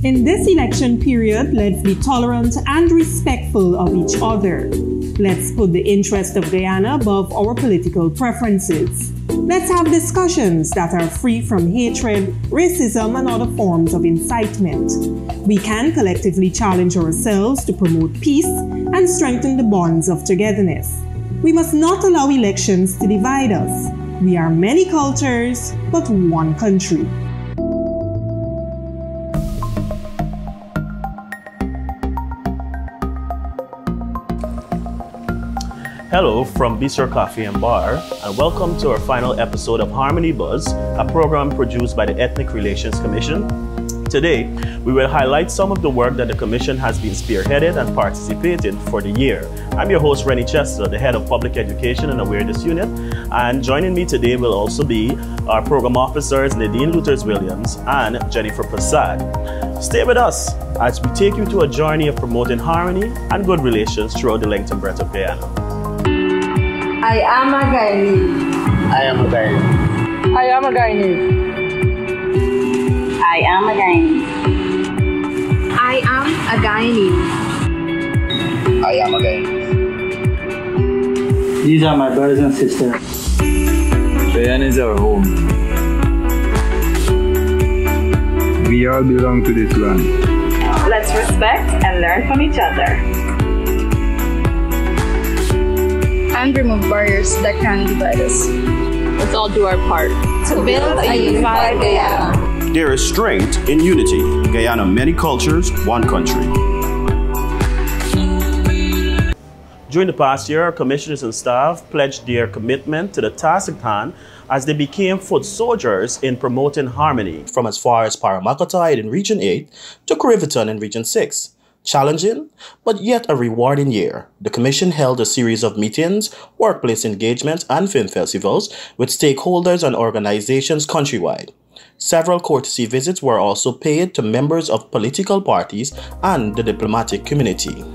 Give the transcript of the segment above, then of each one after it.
In this election period, let's be tolerant and respectful of each other. Let's put the interest of Guyana above our political preferences. Let's have discussions that are free from hatred, racism, and other forms of incitement. We can collectively challenge ourselves to promote peace and strengthen the bonds of togetherness. We must not allow elections to divide us. We are many cultures, but one country. Hello from Bistro Coffee and Bar, and welcome to our final episode of Harmony Buzz, a program produced by the Ethnic Relations Commission. Today, we will highlight some of the work that the Commission has been spearheaded and participated for the year. I'm your host, Rennie Chester, the Head of Public Education and Awareness Unit, and joining me today will also be our Program Officers Nadine Luthers-Williams and Jennifer Prasad. Stay with us as we take you to a journey of promoting harmony and good relations throughout the length and breadth of Guyana. I am a Guyanese. I am a Guyanese. I am a Guyanese. I am a Guyanese. I am a Guyanese. I am a Guyanese. These are my brothers and sisters. Guyana is our home. We all belong to this land. Let's respect and learn from each other. And remove barriers that can divide us. Let's all do our part to build a unified Guyana. There is strength in unity. Guyana, many cultures, one country. During the past year, our commissioners and staff pledged their commitment to the task at hand as they became foot soldiers in promoting harmony from as far as Paramakotide in Region 8 to Kriviton in Region 6. Challenging, but yet a rewarding year. The Commission held a series of meetings, workplace engagements, and film festivals with stakeholders and organizations countrywide. Several courtesy visits were also paid to members of political parties and the diplomatic community.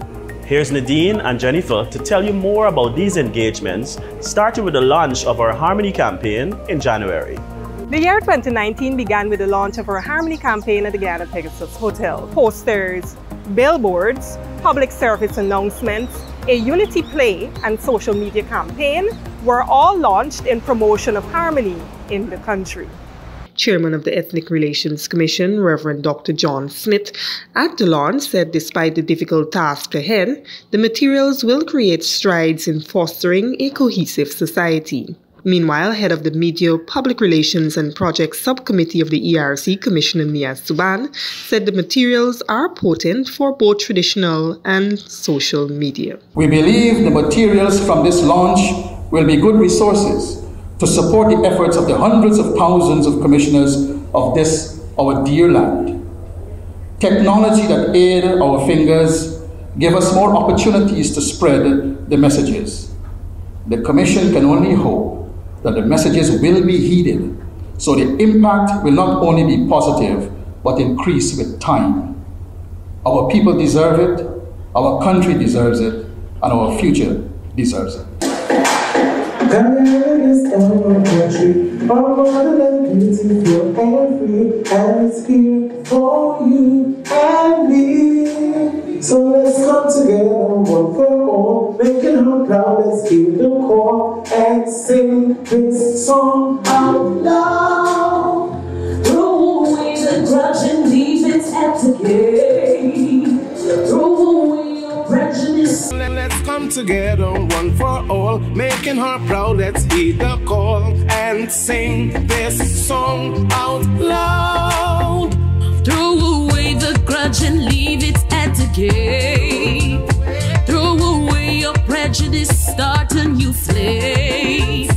Here's Nadine and Jennifer to tell you more about these engagements, starting with the launch of our Harmony campaign in January. The year 2019 began with the launch of our Harmony campaign at the Guyana Pegasus Hotel. Posters, billboards, public service announcements, a unity play, and social media campaign were all launched in promotion of harmony in the country. Chairman of the Ethnic Relations Commission, Reverend Dr. John Smith, at the launch said despite the difficult task ahead, the materials will create strides in fostering a cohesive society. Meanwhile, head of the Media, Public Relations and Projects Subcommittee of the ERC, Commissioner Mia Suban, said the materials are potent for both traditional and social media. We believe the materials from this launch will be good resources to support the efforts of the hundreds of thousands of commissioners of this, our dear land. Technology that aid our fingers give us more opportunities to spread the messages. The Commission can only hope that the messages will be heeded, so the impact will not only be positive, but increase with time. Our people deserve it, our country deserves it, and our future deserves it. Guyana is our country, our motherland beautiful and free, and it's here for you and me. So let's come together, one for all, making her proud. Let's hear the call and sing this song out loud. Throw away the grudge and leave it at the gate. Throw away your prejudice. Let's come together, one for all, making her proud. Let's heed the call and sing this song out loud. Throw away the grudge and leave it at the gate. Throw away your prejudice, start a new slate.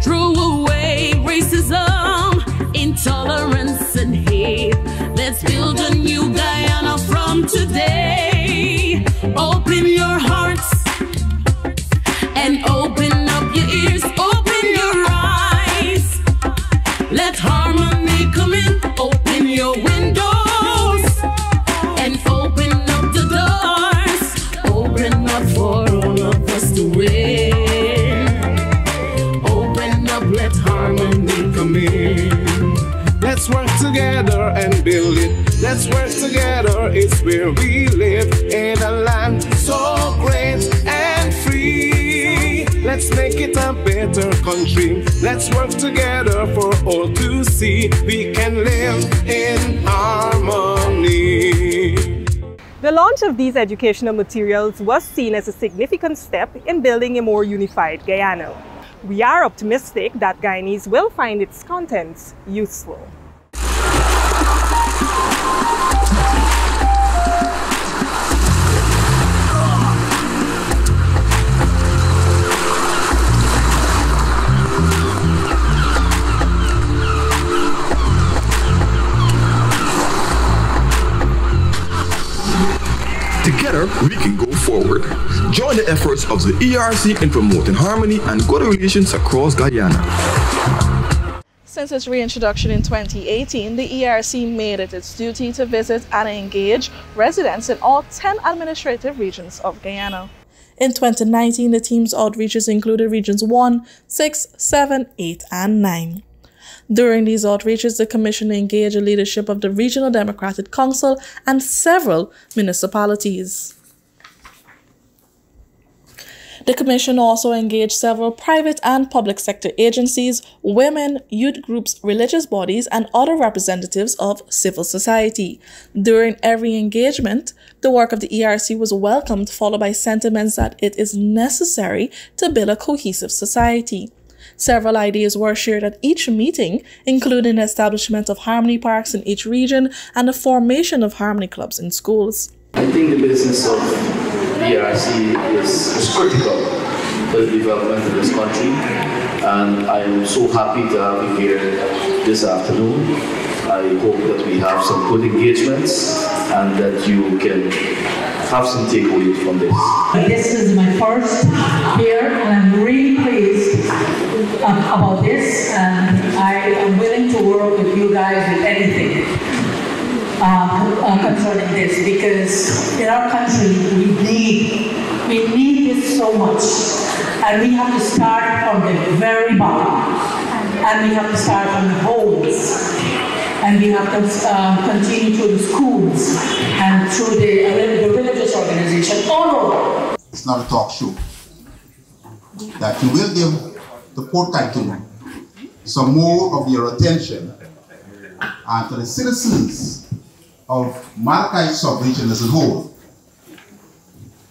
Throw away racism, intolerance and hate. Let's build a new Guyana from today. Open your hearts and open up your ears, open your eyes. Let harmony come in, open your windows and open up the doors. Open up for all of us to win. Open up, let harmony come in. Let's work together and build it. Let's work together. together is where we live, in a land so great and free. Let's make it a better country. Let's work together for all to see. We can live in harmony. The launch of these educational materials was seen as a significant step in building a more unified Guyana. We are optimistic that Guyanese will find its contents useful. Together, we can go forward. Join the efforts of the ERC in promoting harmony and good relations across Guyana. Since its reintroduction in 2018, the ERC made it its duty to visit and engage residents in all 10 administrative regions of Guyana. In 2019, the team's outreaches included Regions 1, 6, 7, 8, and 9. During these outreaches, the Commission engaged the leadership of the Regional Democratic Council and several municipalities. The Commission also engaged several private and public sector agencies, women, youth groups, religious bodies, and other representatives of civil society. During every engagement, the work of the ERC was welcomed, followed by sentiments that it is necessary to build a cohesive society. Several ideas were shared at each meeting, including the establishment of harmony parks in each region and the formation of harmony clubs in schools. I think the business of the ERC is critical for the development of this country, and I am so happy to have you here this afternoon. I hope that we have some good engagements and that you can have some takeaways from this. This is my first here, and I'm really pleased about this, and I am willing to work with you guys with anything concerning this, because in our country we need this so much, and we have to start from the very bottom, and we have to start from the homes, and we have to continue through the schools and through the religious organization all over. It's not a talk show. That you will give the Port Titan some more of your attention, and to the citizens of Malachi sub-region as a whole,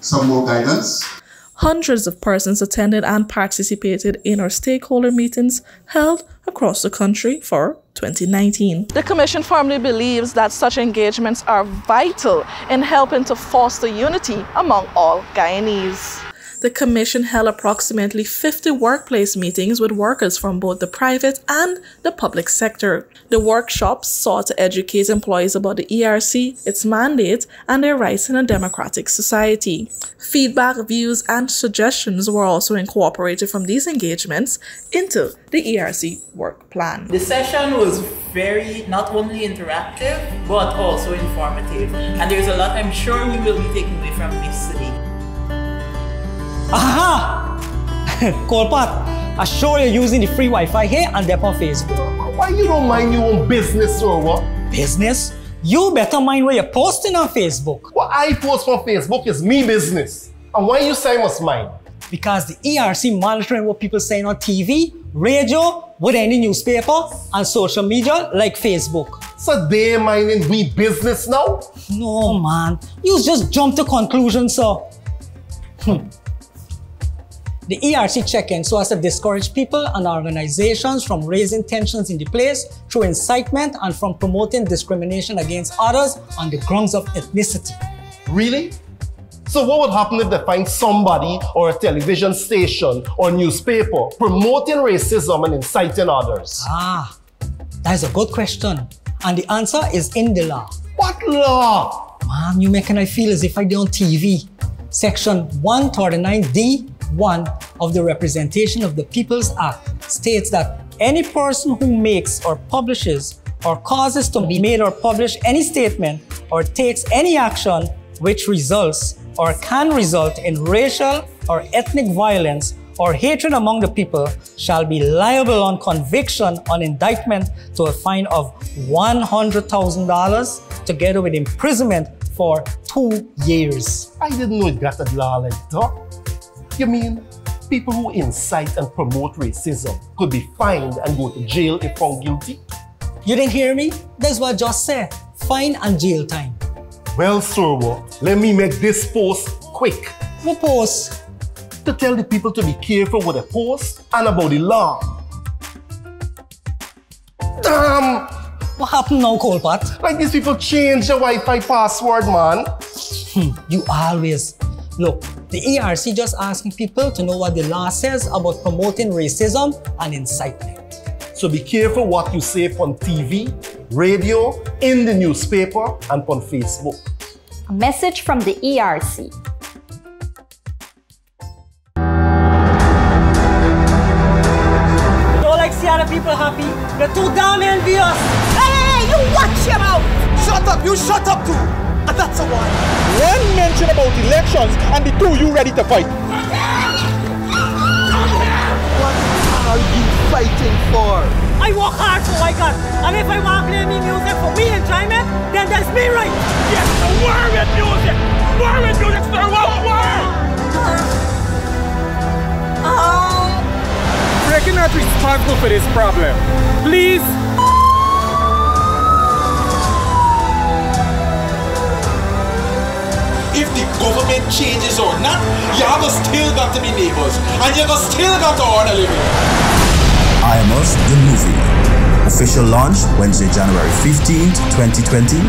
some more guidance. Hundreds of persons attended and participated in our stakeholder meetings held across the country for 2019. The Commission firmly believes that such engagements are vital in helping to foster unity among all Guyanese. The Commission held approximately 50 workplace meetings with workers from both the private and the public sector. The workshops sought to educate employees about the ERC, its mandate, and their rights in a democratic society. Feedback, views, and suggestions were also incorporated from these engagements into the ERC work plan. The session was very, not only interactive, but also informative. And there's a lot I'm sure we will be taking away from this today. Aha! Kolpat, I'm sure you're using the free Wi-Fi here and there on Facebook. Why you don't mind your own business or what? Business? You better mind where you're posting on Facebook. What I post on Facebook is me business. And why you say I must mind? Because the ERC monitoring what people saying on TV, radio, with any newspaper, and social media like Facebook. So they minding we business now? No, man. You just jump to conclusions, sir. The ERC check-in so as to discourage people and organizations from raising tensions in the place through incitement and from promoting discrimination against others on the grounds of ethnicity. Really? So what would happen if they find somebody or a television station or newspaper promoting racism and inciting others? Ah, that's a good question. And the answer is in the law. What law? Man, you making I feel as if I did on TV. Section 139D(1) of the Representation of the People's Act states that any person who makes or publishes or causes to be made or publish any statement or takes any action which results or can result in racial or ethnic violence or hatred among the people shall be liable on conviction on indictment to a fine of $100,000 together with imprisonment for 2 years. I didn't know it got a law like that. You mean people who incite and promote racism could be fined and go to jail if found guilty? You didn't hear me? That's what I just said. Fine and jail time. Well, sir, let me make this post quick. What post? To tell the people to be careful with the post and about the law. Damn! What happened now, Colpat? Like these people change the Wi-Fi password, man. You always. Look, the ERC just asking people to know what the law says about promoting racism and incitement. So be careful what you say on TV, radio, in the newspaper, and on Facebook. A message from the ERC. Don't like see other people happy. They're too damn envious. Hey, you watch your mouth! Shut up, you shut up too! And that's a one. One mention about elections and the two you ready to fight. What are you fighting for? I work hard for I got. And if I want to play me music for me enjoyment, then that's me right. Yes, the war with music! War with music, sir! War! We're not responsible for this problem. Please. If the government changes or not, you have still got to be neighbors, and you have still got to earn a living. IMUS the movie. Official launch Wednesday, January 15th, 2020.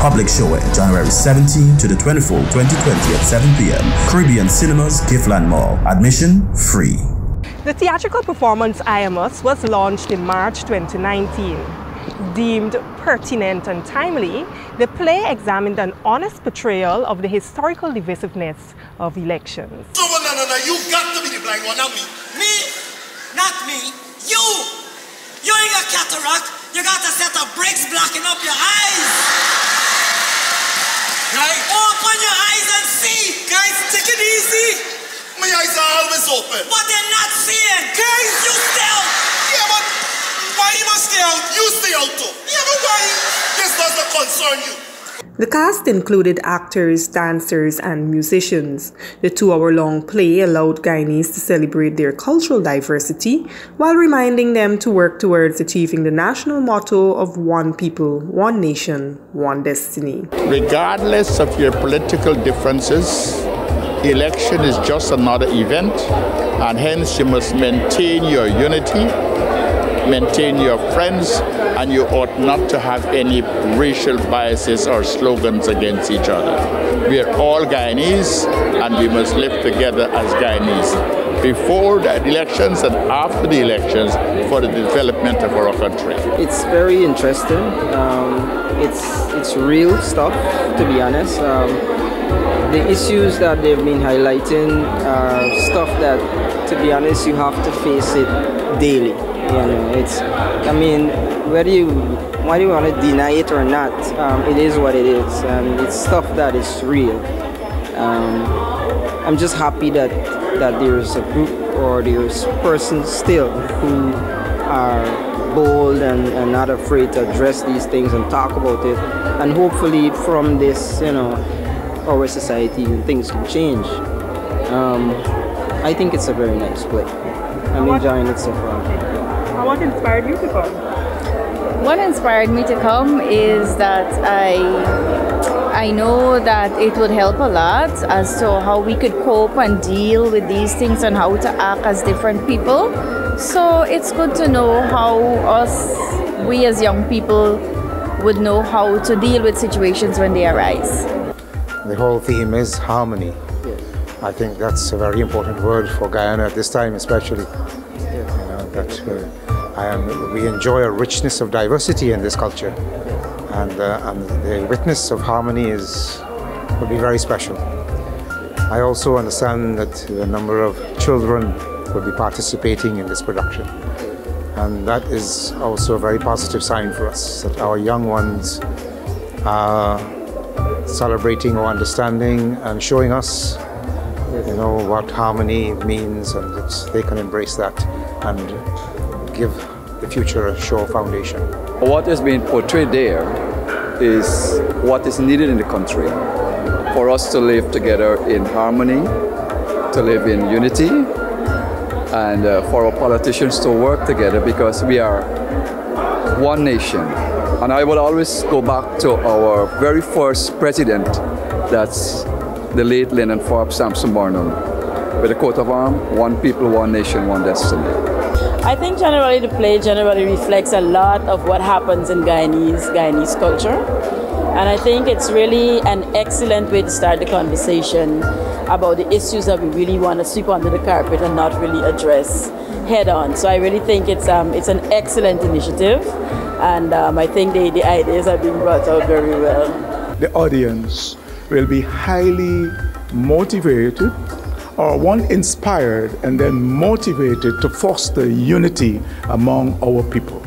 Public showing January 17th to the 24th, 2020 at 7 p.m. Caribbean Cinemas, Giftland Mall. Admission free. The theatrical performance IMUS was launched in March 2019. Deemed pertinent and timely, the play examined an honest portrayal of the historical divisiveness of elections. No, you got to be the blind one, not me. Me? Not me. You! You ain't got cataract. You got a set of bricks blocking up your eyes. Right? Open your eyes and see. Guys, take it easy. My eyes are always open. But they're not seeing. Guys, you stay out. Yeah, but why you must stay out? You stay out too. Yeah, but why? This doesn't concern you. The cast included actors, dancers, and musicians. The 2-hour-long play allowed Guyanese to celebrate their cultural diversity while reminding them to work towards achieving the national motto of one people, one nation, one destiny. Regardless of your political differences, election is just another event, and hence you must maintain your unity, maintain your friends, and you ought not to have any racial biases or slogans against each other. We are all Guyanese, and we must live together as Guyanese, before the elections and after the elections, for the development of our country. It's very interesting. It's real stuff, to be honest. The issues that they've been highlighting are stuff that, to be honest, you have to face it daily. You know, I mean, whether you want to deny it or not, it is what it is. It's stuff that is real. I'm just happy that there's a group or there's persons still who are bold and not afraid to address these things and talk about it. And hopefully from this, you know, our society, things can change. I think it's a very nice play. I'm enjoying it so far. What inspired you to come? What inspired me to come is that I know that it would help a lot as to how we could cope and deal with these things and how to act as different people. So it's good to know how we as young people would know how to deal with situations when they arise. The whole theme is harmony. I think that's a very important word for Guyana at this time, especially. You know, that we enjoy a richness of diversity in this culture, and the witness of harmony will be very special. I also understand that a number of children will be participating in this production, and that is also a very positive sign for us, that our young ones are celebrating our understanding and showing us, you know, what harmony means, and that they can embrace that and give the future a sure foundation. What is being portrayed there is what is needed in the country for us to live together in harmony, to live in unity, and for our politicians to work together because we are one nation. And I will always go back to our very first president, that's the late Lennon Forbes Sampson Barnum, with a coat of arms, one people, one nation, one destiny. I think generally the play generally reflects a lot of what happens in Guyanese culture. And I think it's really an excellent way to start the conversation about the issues that we really want to sweep under the carpet and not really address head on. So I really think it's an excellent initiative, and I think the ideas are being brought out very well. The audience will be highly motivated, or one inspired and then motivated to foster unity among our people.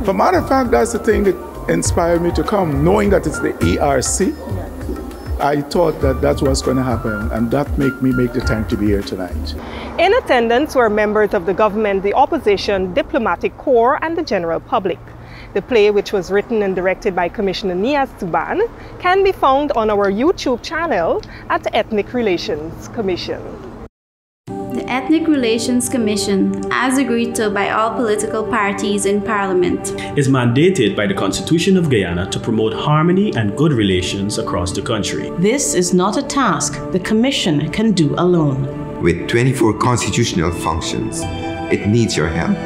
For matter of fact, that's the thing that inspired me to come, knowing that it's the ERC. I thought that that's what's going to happen, and that made me make the time to be here tonight. In attendance were members of the government, the opposition, diplomatic corps, and the general public. The play, which was written and directed by Commissioner Niaz Tuban, can be found on our YouTube channel at the Ethnic Relations Commission. The Ethnic Relations Commission, as agreed to by all political parties in Parliament, is mandated by the Constitution of Guyana to promote harmony and good relations across the country. This is not a task the Commission can do alone. With 24 constitutional functions, it needs your help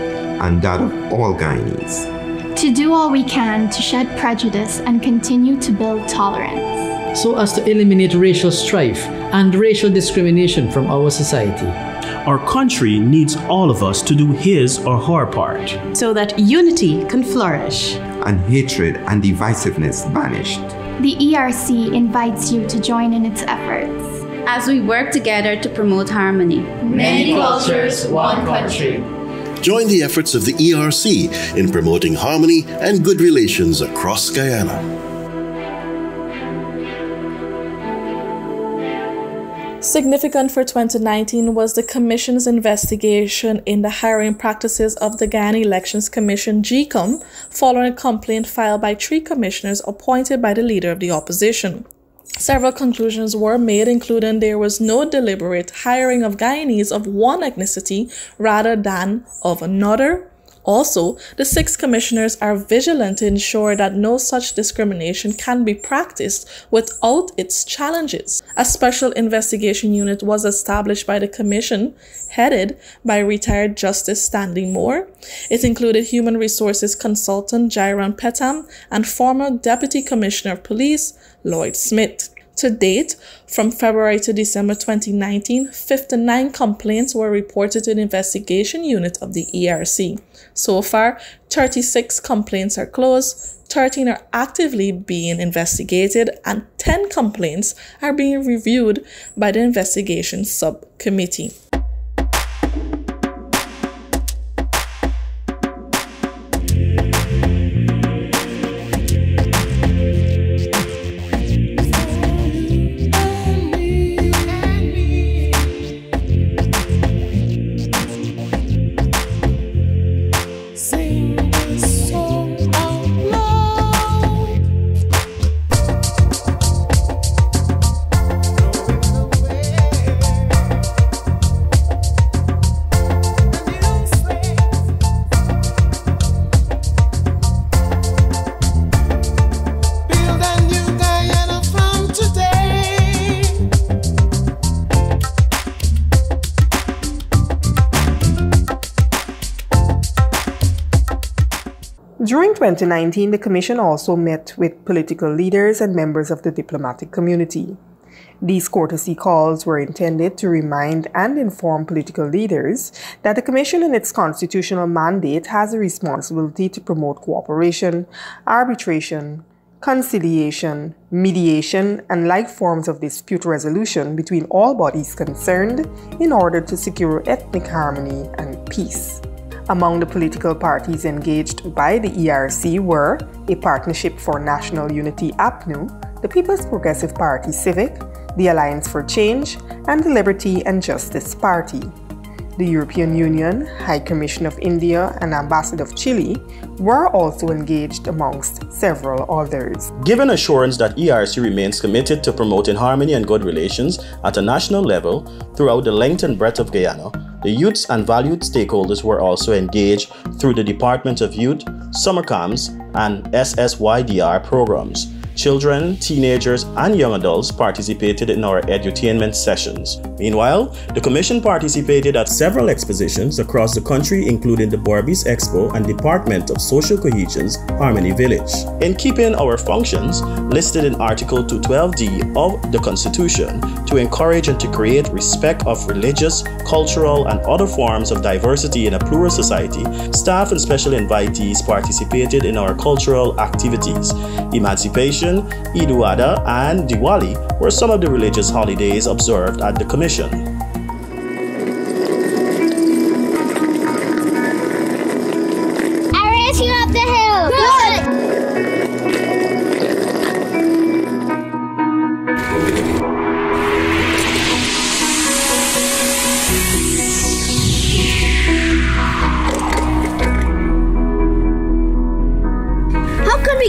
and that of all Guyanese. To do all we can to shed prejudice and continue to build tolerance, so as to eliminate racial strife and racial discrimination from our society. Our country needs all of us to do his or her part, so that unity can flourish and hatred and divisiveness banished. The ERC invites you to join in its efforts as we work together to promote harmony. Many cultures, one country. Join the efforts of the ERC in promoting harmony and good relations across Guyana. Significant for 2019 was the Commission's investigation in the hiring practices of the Guyana Elections Commission, GECOM, following a complaint filed by 3 commissioners appointed by the leader of the opposition. Several conclusions were made, including there was no deliberate hiring of Guyanese of one ethnicity rather than of another. Also, the 6 commissioners are vigilant to ensure that no such discrimination can be practiced without its challenges. A special investigation unit was established by the Commission, headed by retired Justice Stanley Moore. It included Human Resources Consultant Jairon Petam and former Deputy Commissioner of Police Lloyd Smith. To date, from February to December 2019, 59 complaints were reported to the investigation unit of the ERC. So far, 36 complaints are closed, 13 are actively being investigated, and 10 complaints are being reviewed by the investigation subcommittee. During 2019, the Commission also met with political leaders and members of the diplomatic community. These courtesy calls were intended to remind and inform political leaders that the Commission in its constitutional mandate has a responsibility to promote cooperation, arbitration, conciliation, mediation, and like forms of dispute resolution between all bodies concerned in order to secure ethnic harmony and peace. Among the political parties engaged by the ERC were a Partnership for National Unity APNU, the People's Progressive Party Civic, the Alliance for Change, and the Liberty and Justice Party. the European Union, High Commission of India, and Ambassador of Chile were also engaged amongst several others. Given assurance that ERC remains committed to promoting harmony and good relations at a national level throughout the length and breadth of Guyana, the youths and valued stakeholders were also engaged through the Department of Youth, summer camps, and SSYDR programs. Children, teenagers, and young adults participated in our edutainment sessions. Meanwhile, the Commission participated at several expositions across the country, including the Borbies Expo and Department of Social Cohesion's Harmony Village. In keeping our functions listed in Article 212D of the Constitution to encourage and to create respect of religious, cultural, and other forms of diversity in a plural society, staff and special invitees participated in our cultural activities. Emancipation, Eid al-Adha, and Diwali were some of the religious holidays observed at the Commission. I race you up the hill! Good!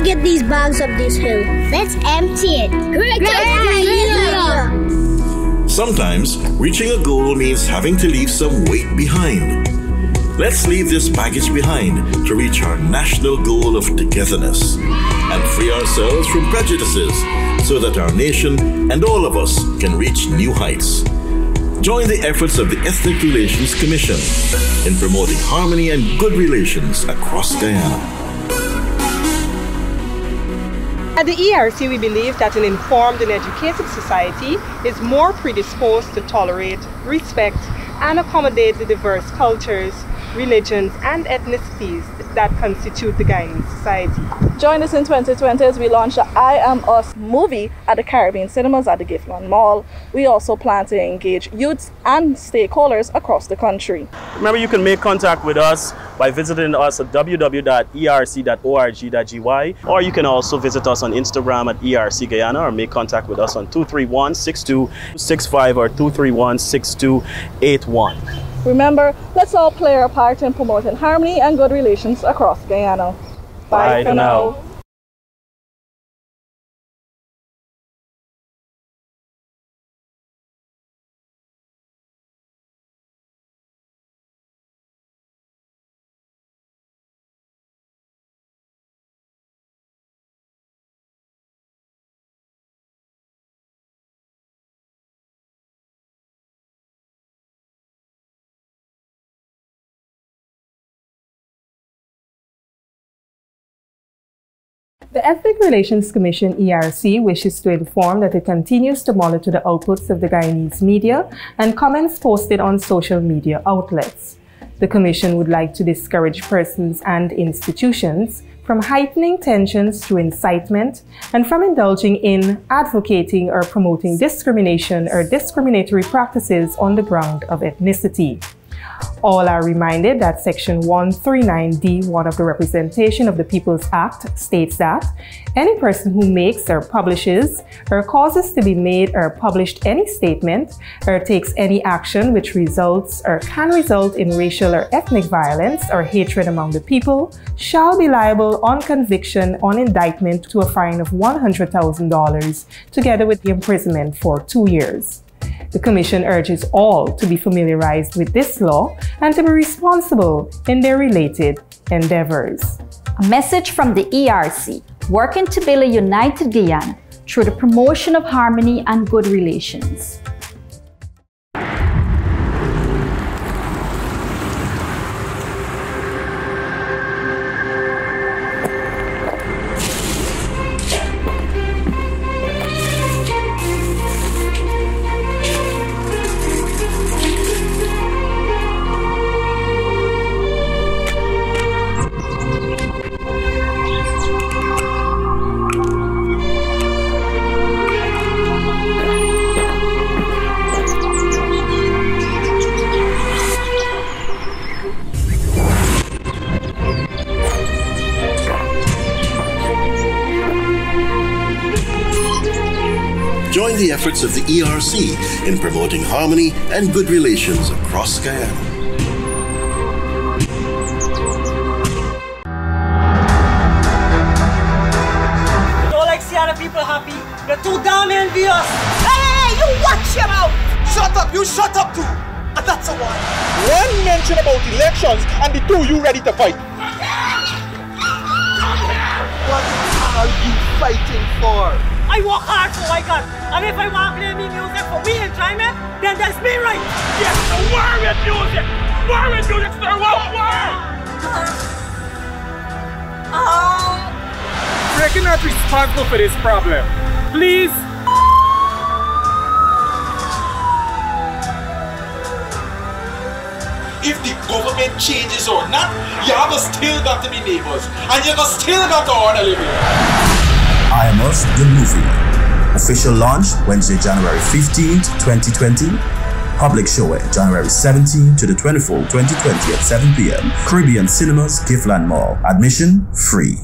Get these bags up this hill. Let's empty it. Great idea! Sometimes reaching a goal means having to leave some weight behind. Let's leave this baggage behind to reach our national goal of togetherness and free ourselves from prejudices so that our nation and all of us can reach new heights. Join the efforts of the Ethnic Relations Commission in promoting harmony and good relations across Guyana. At the ERC, we believe that an informed and educated society is more predisposed to tolerate, respect, and accommodate the diverse cultures, religions, and ethnicities that constitute the Guyanese society. Join us in 2020 as we launch the I Am Us movie at the Caribbean Cinemas at the Giftland Mall. We also plan to engage youths and stakeholders across the country. Remember, you can make contact with us by visiting us at www.erc.org.gy, or you can also visit us on Instagram at ERC Guyana, or make contact with us on 231-6265 or 231-6281. Remember, let's all play our part in promoting harmony and good relations across Guyana. Bye for now. The Ethnic Relations Commission ERC wishes to inform that it continues to monitor the outputs of the Guyanese media and comments posted on social media outlets. The Commission would like to discourage persons and institutions from heightening tensions through incitement and from indulging in, advocating, or promoting discrimination or discriminatory practices on the ground of ethnicity. All are reminded that Section 139D1 of the Representation of the People's Act states that any person who makes or publishes or causes to be made or published any statement or takes any action which results or can result in racial or ethnic violence or hatred among the people shall be liable on conviction on indictment to a fine of $100,000 together with the imprisonment for 2 years. The Commission urges all to be familiarized with this law and to be responsible in their related endeavors. A message from the ERC, working to build a united Guyana through the promotion of harmony and good relations. Join the efforts of the ERC in promoting harmony and good relations across Guyana. You're too damn envious. Hey, you watch your mouth! Shut up, you shut up too! And that's a one. One mention about elections and the two you ready to fight. What are you fighting for? I work hard so I can. And if I want to play me music for we enjoyment, then that's me right. Yes, the war with music! War with music, sir! War! We're not responsible for this problem. Please. If the government changes or not, you have still got to be neighbors. And you still got to earn a living. I Am Us, the movie. Official launch Wednesday, January 15th, 2020. Public showing January 17th to the 24th, 2020 at 7 p.m. Caribbean Cinemas, Giftland Mall. Admission free.